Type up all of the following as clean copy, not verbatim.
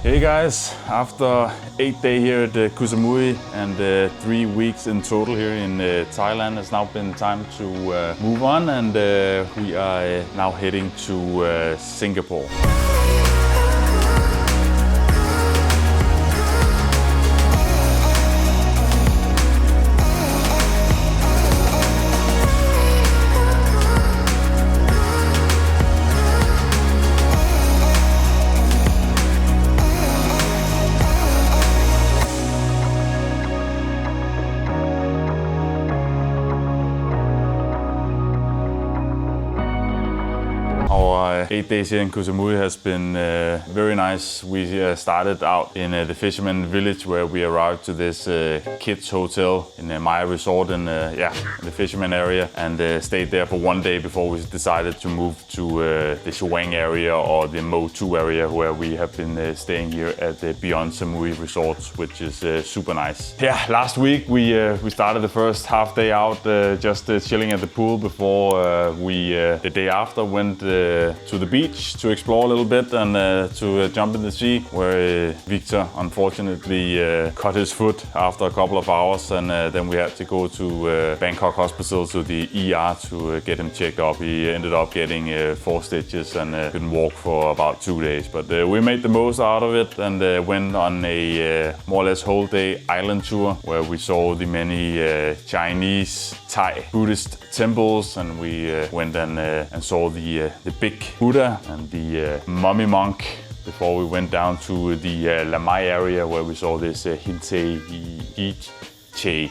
Hey guys, after 8 days here at Koh Samui and 3 weeks in total here in Thailand, it's now been time to move on, and we are now heading to Singapore. Our 8 days here in Koh Samui has been very nice. We started out in the fisherman village where we arrived to this kids hotel in Embraer resort in the fisherman area, and stayed there for 1 day before we decided to move to the Changi area or the Mo 2 area where we have been staying here at the Beyond Samui Resort, which is super nice. Yeah, last week we started the first half day out just chilling at the pool before we the day after went to the beach to explore a little bit and to jump in the sea, where Victor unfortunately cut his foot after a couple of hours, and then we had to go to Bangkok Hospital to the ER to get him checked up. He ended up getting 4 stitches and couldn't walk for about 2 days, but we made the most out of it and went on a more or less whole day island tour where we saw the many Chinese, Thai, Buddhist temples, and we went and saw the big Buddha and the mummy monk before we went down to the Lamai area where we saw this Hinte Che.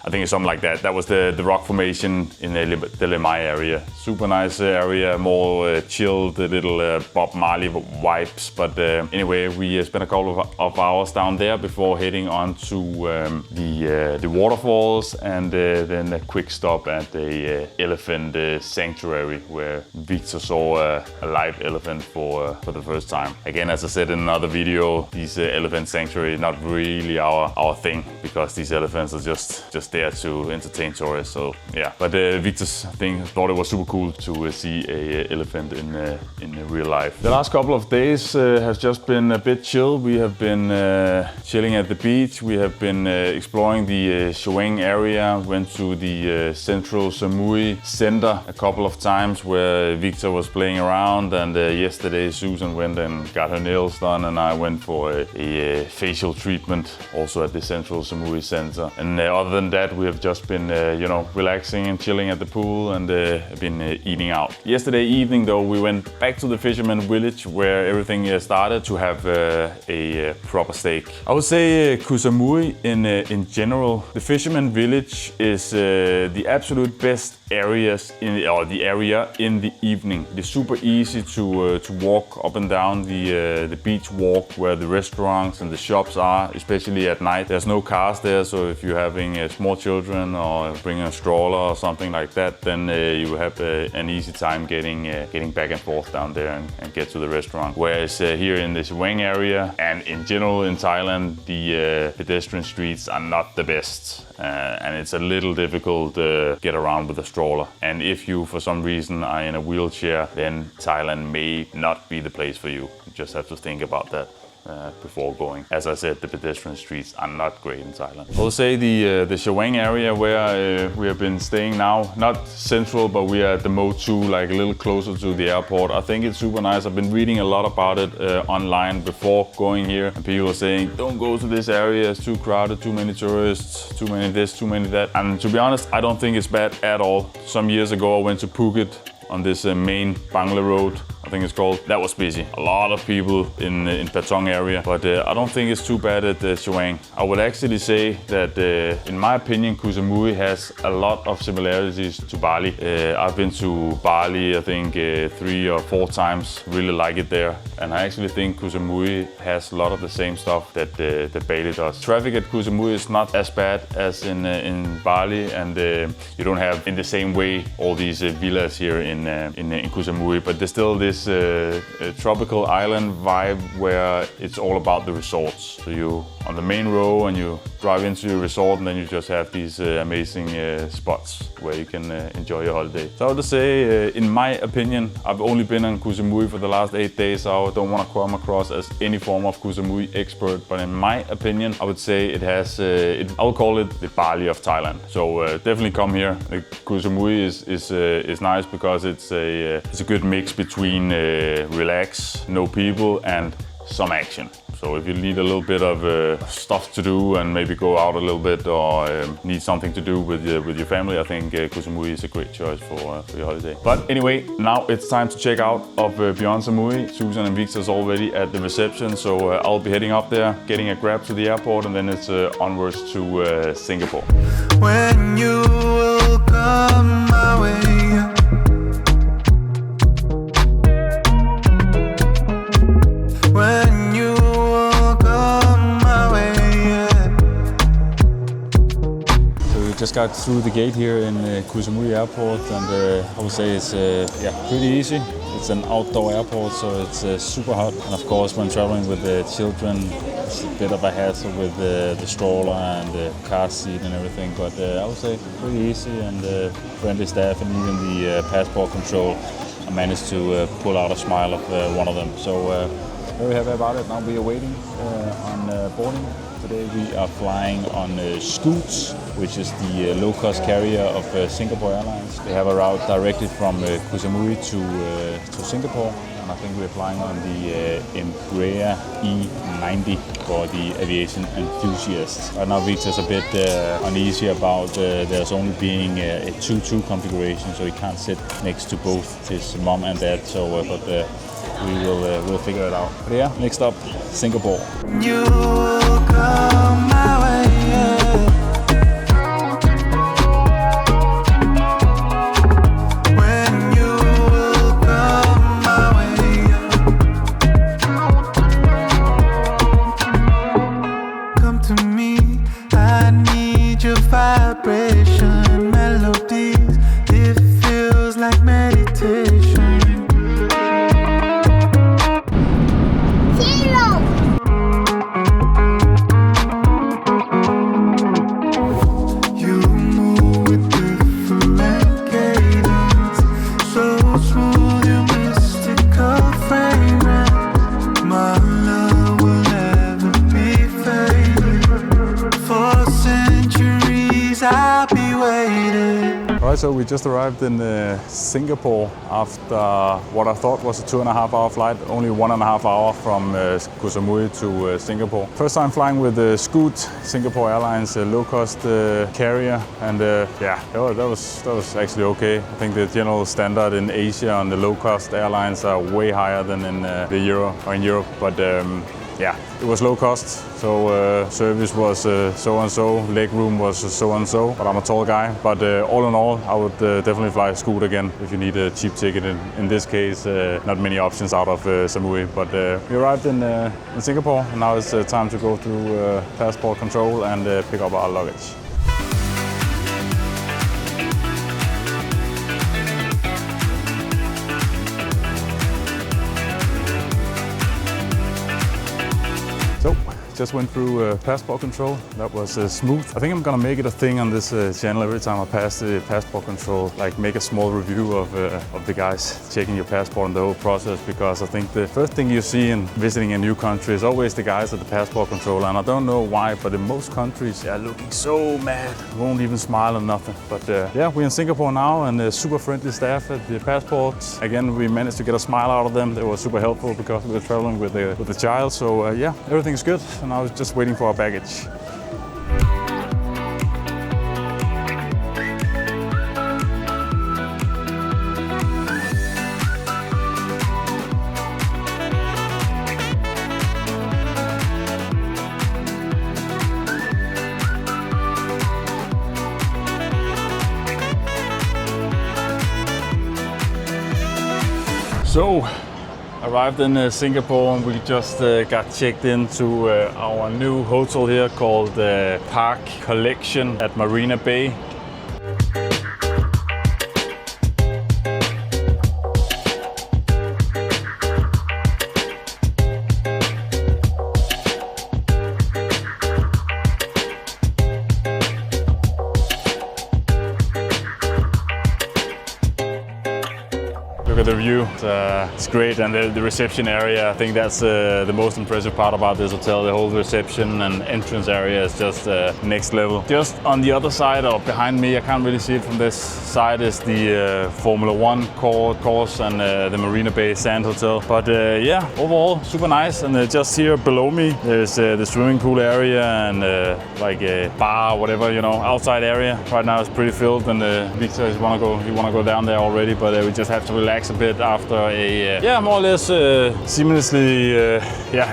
I think it's something like that. That was the rock formation in the Lamai area. Super nice area, more chilled, little Bob Marley vibes. But anyway, we spent a couple of hours down there before heading on to the waterfalls, and then a quick stop at the elephant sanctuary where Victor saw a live elephant for the first time. Again, as I said in another video, these elephant sanctuary not really our thing, because these elephants are just there to entertain tourists. So yeah, but Victor's thought it was super cool to see a elephant in real life. The last couple of days has just been a bit chill. We have been chilling at the beach. We have been exploring the Changi area. Went to the Central Samui Center a couple of times where Victor was playing around, and yesterday Susan went and got her nails done, and I went for a facial treatment also at the Central Samui Center. And other than that, we have just been relaxing and chilling at the pool, and been eating out. Yesterday evening though, we went back to the fisherman village where everything started to have a proper steak. I would say Koh Samui in general, the fisherman village is the absolute best areas the area in the evening. It's super easy to walk up and down the beach walk where the restaurants and the shops are, especially at night. There's no cars there, so if you're having small children or bringing a stroller or something like that, then you have an easy time getting back and forth down there and get to the restaurant. Whereas here in the Changi area and in general in Thailand, the pedestrian streets are not the best. And it's a little difficult to get around with a stroller. And if you, for some reason, are in a wheelchair, then Thailand may not be the place for you. You just have to think about that before going. As I said, the pedestrian streets are not great in Thailand. I will say the Changi area where we have been staying now, not central, but we are at the Mo 2, like a little closer to the airport. I think it's super nice. I've been reading a lot about it online before going here, and people are saying, don't go to this area, it's too crowded, too many tourists, too many this, too many that. And to be honest, I don't think it's bad at all. Some years ago I went to Phuket on this main Bangla Road, I think it's called. That was busy. A lot of people in Patong area, but I don't think it's too bad at Changi. I would actually say that, in my opinion, Koh Samui has a lot of similarities to Bali. I've been to Bali, I think 3 or 4 times. Really like it there, and I actually think Koh Samui has a lot of the same stuff that Bali does. Traffic at Koh Samui is not as bad as in Bali, and you don't have in the same way all these villas here in Koh Samui, but there's still this tropical island vibe where it's all about the resorts. So you on the main row and you drive into your resort, and then you just have these amazing spots where you can enjoy your holiday. So I would say, in my opinion, I've only been on Koh Samui for the last 8 days, so I don't want to come across as any form of Koh Samui expert, but in my opinion, I would say it has, I would call it the Bali of Thailand. So definitely come here. Koh Samui is nice because it's a good mix between relax, no people, and some action. So if you need a little bit of stuff to do and maybe go out a little bit, or need something to do with your family, I think Koh Samui is a great choice for your holiday. But anyway, now it's time to check out of Beyond Samui. Susan and Victor's already at the reception, so I'll be heading up there, getting a grab to the airport, and then it's onwards to Singapore. When you will come my way. Just got through the gate here in Koh Samui Airport, and I would say it's pretty easy. It's an outdoor airport, so it's super hot. And of course, when traveling with the children, it's a bit of a hassle with the stroller and the car seat and everything. But I would say pretty easy, and friendly staff, and even the passport control, I managed to pull out a smile of one of them. So very happy about it. Now we are waiting on boarding. Today we are flying on Scoot, which is the low-cost carrier of Singapore Airlines. They have a route directly from Koh Samui to Singapore, and I think we're flying on the Embraer E90 for the aviation enthusiasts. Right now Victor's a bit uneasy about there's only being a 2-2 configuration, so he can't sit next to both his mom and dad. So, we'll figure it out. But yeah, next up, Singapore. You come my way, when you will come my way, come to me, I need your vibration, melodies, it feels like meditation. So we just arrived in Singapore after what I thought was a 2.5-hour flight, only 1.5 hour from Koh Samui to Singapore. First time flying with Scoot, Singapore Airlines, a low-cost carrier, and that was actually okay. I think the general standard in Asia on the low-cost airlines are way higher than in Europe, but it was low cost, so service was so-and-so, leg room was so-and-so, but I'm a tall guy. But all in all, I would definitely fly Scoot again if you need a cheap ticket. In this case, not many options out of Samui, but we arrived in Singapore, and now it's time to go through passport control and pick up our luggage. So, just went through passport control. That was smooth. I think I'm gonna make it a thing on this channel every time I pass the passport control, like make a small review of the guys checking your passport and the whole process, because I think the first thing you see in visiting a new country is always the guys at the passport control, and I don't know why, but in most countries they're looking so mad, won't even smile or nothing. But we're in Singapore now, and super friendly staff at the passports. Again, we managed to get a smile out of them. They were super helpful because we were traveling with the child. So everything's good. And I was just waiting for our baggage. So, arrived in Singapore, and we just got checked into our new hotel here called Park Collection at Marina Bay. the view. It's great, and the reception area, I think that's the most impressive part about this hotel. The whole reception and entrance area is just next level. Just on the other side or behind me, I can't really see it from this side, is the Formula 1 course and the Marina Bay Sand Hotel. But yeah, overall super nice. And just here below me, there's the swimming pool area and like a bar, whatever, you know, outside area. Right now it's pretty filled, and Victor he wanna go down there already, but we just have to relax a bit after a more or less seamlessly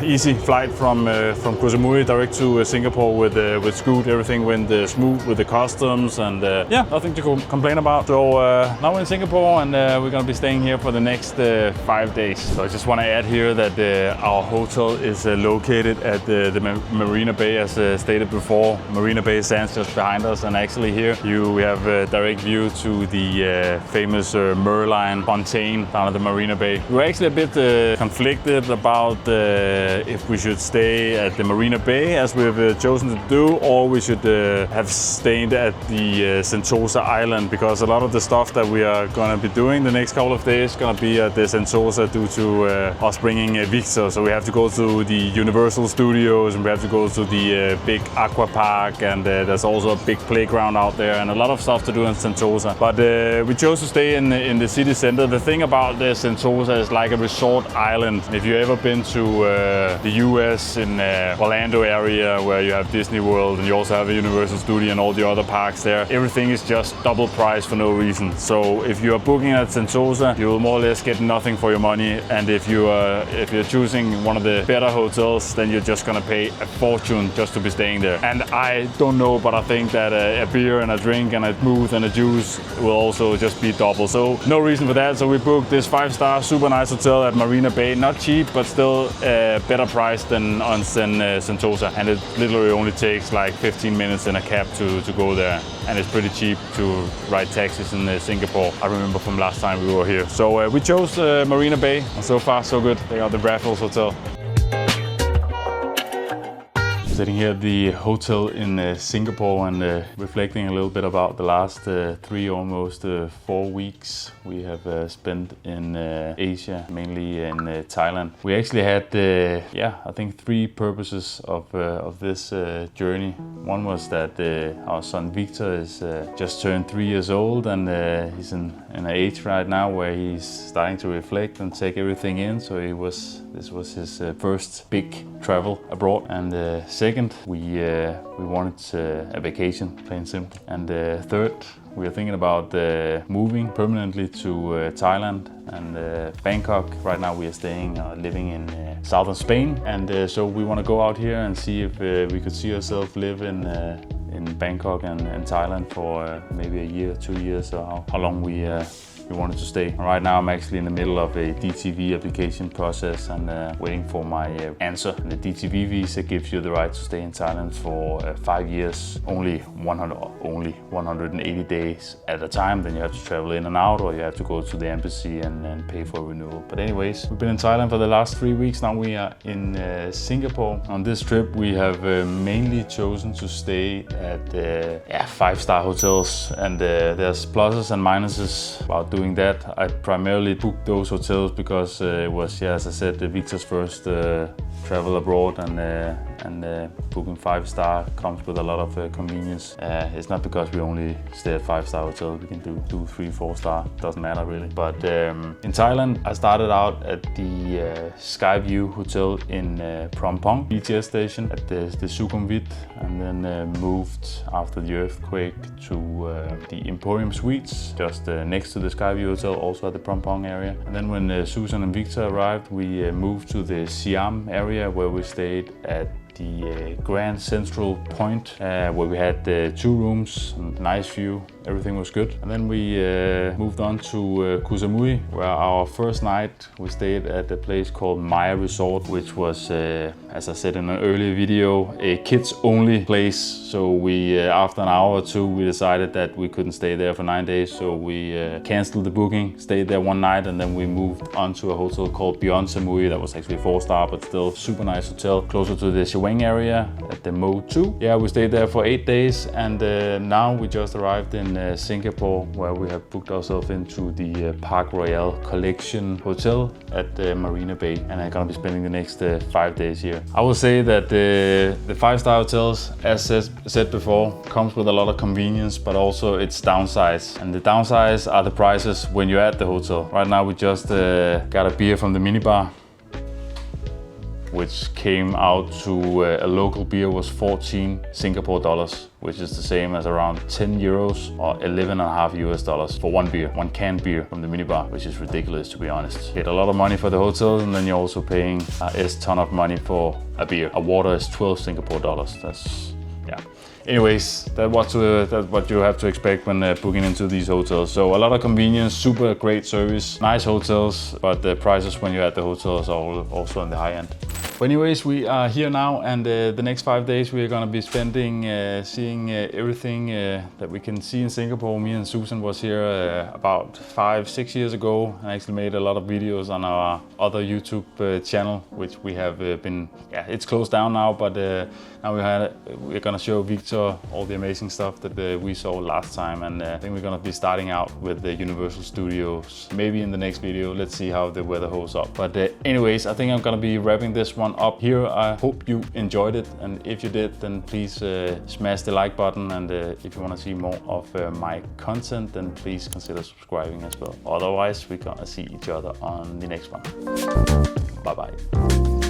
easy flight from Koh Samui direct to Singapore with Scoot. Everything went smooth with the customs, and nothing to complain about. So now we're in Singapore, and we're gonna be staying here for the next 5 days. So I just want to add here that our hotel is located at the Marina Bay, as stated before. Marina Bay Sands just behind us, and actually here we have a direct view to the famous Merlion Fontaine down at the Marina Bay. We were actually a bit conflicted about if we should stay at the Marina Bay, as we've chosen to do, or we should have stayed at the Sentosa Island, because a lot of the stuff that we are going to be doing the next couple of days is going to be at the Sentosa due to us bringing Victor. So we have to go to the Universal Studios, and we have to go to the big aqua park, and there's also a big playground out there and a lot of stuff to do in Sentosa. But we chose to stay in the city center. The thing about the Sentosa is like a resort island. If you've ever been to the US in Orlando area, where you have Disney World and you also have a Universal Studio and all the other parks there, everything is just double price for no reason. So if you are booking at Sentosa, you will more or less get nothing for your money. And if you're choosing one of the better hotels, then you're just gonna pay a fortune just to be staying there. And I don't know, but I think that a beer and a drink and a smooth and a juice will also just be double. So no reason for that. So we booked this 5-star super nice hotel at Marina Bay. Not cheap, but still better price than on Sentosa. And it literally only takes like 15 minutes in a cab to go there. And it's pretty cheap to ride taxis in Singapore. I remember from last time we were here. So we chose Marina Bay, and so far so good. They got the Raffles Hotel. Sitting here at the hotel in Singapore and reflecting a little bit about the last 3, almost 4 weeks we have spent in Asia, mainly in Thailand. We actually had, I think 3 purposes of this journey. One was that our son Victor is just turned 3 years old, and he's in an age right now where he's starting to reflect and take everything in. So this was his first big travel abroad. And second, we wanted a vacation, plain and simple. And third, we are thinking about moving permanently to Thailand and Bangkok. Right now we are staying, living in southern Spain, and so we want to go out here and see if we could see ourselves live in Bangkok and Thailand for maybe a year, 2 years, or how long we wanted to stay. Right now I'm actually in the middle of a DTV application process and waiting for my answer. And the DTV visa gives you the right to stay in Thailand for 5 years, only 180 days at a time. Then you have to travel in and out, or you have to go to the embassy and pay for a renewal. But anyways, we've been in Thailand for the last 3 weeks. Now we are in Singapore. On this trip we have mainly chosen to stay at 5-star hotels, and there's pluses and minuses about doing that. I primarily booked those hotels because it was, as I said, Victor's first travel abroad, and booking 5-star comes with a lot of convenience. It's not because we only stay at 5-star hotels. We can do 2, 3, 4-star. Doesn't matter really. But in Thailand, I started out at the Skyview Hotel in Phrom Phong BTS station at the Sukhumvit, and then moved after the earthquake to the Emporium Suites just next to the Skyview Hotel, also at the Phrom Phong area. And then when Susan and Victor arrived, we moved to the Siam area, where we stayed at the Grand Central Point, where we had 2 rooms, nice view, everything was good. And then we moved on to Koh Samui, where our first night we stayed at a place called Maya Resort, which was, as I said in an earlier video, a kids-only place. So we, after an hour or 2, we decided that we couldn't stay there for 9 days, so we canceled the booking, stayed there 1 night, and then we moved on to a hotel called Beyond Samui. That was actually 4-star, but still super nice hotel, closer to the area at the Mo 2. Yeah, we stayed there for 8 days, and now we just arrived in in Singapore, where we have booked ourselves into the PARKROYAL Collection Hotel at Marina Bay, and I'm gonna be spending the next 5 days here. I will say that the 5-star hotels, as said before, comes with a lot of convenience, but also its downsides. And the downsides are the prices when you're at the hotel. Right now we just got a beer from the minibar, which came out to a local beer was 14 Singapore dollars, which is the same as around 10 euros or 11.5 US dollars for one beer, one canned beer from the minibar, which is ridiculous, to be honest. You get a lot of money for the hotels, and then you're also paying a ton of money for a beer. A water is 12 Singapore dollars. That's, yeah. Anyways, that's what you have to expect when booking into these hotels. So a lot of convenience, super great service, nice hotels, but the prices when you're at the hotels are also on the high end. But anyways, we are here now, and the next 5 days we're gonna be spending seeing everything that we can see in Singapore. Me and Susan was here about 5-6 years ago, and actually made a lot of videos on our other YouTube channel, which we have been, it's closed down now, but now we're gonna show Victor all the amazing stuff that we saw last time, and I think we're gonna be starting out with the Universal Studios maybe in the next video. Let's see how the weather holds up. But anyways, I think I'm gonna be wrapping this one up here. I hope you enjoyed it, and if you did, then please smash the like button, and if you want to see more of my content, then please consider subscribing as well. Otherwise, we're gonna see each other on the next one. Bye bye.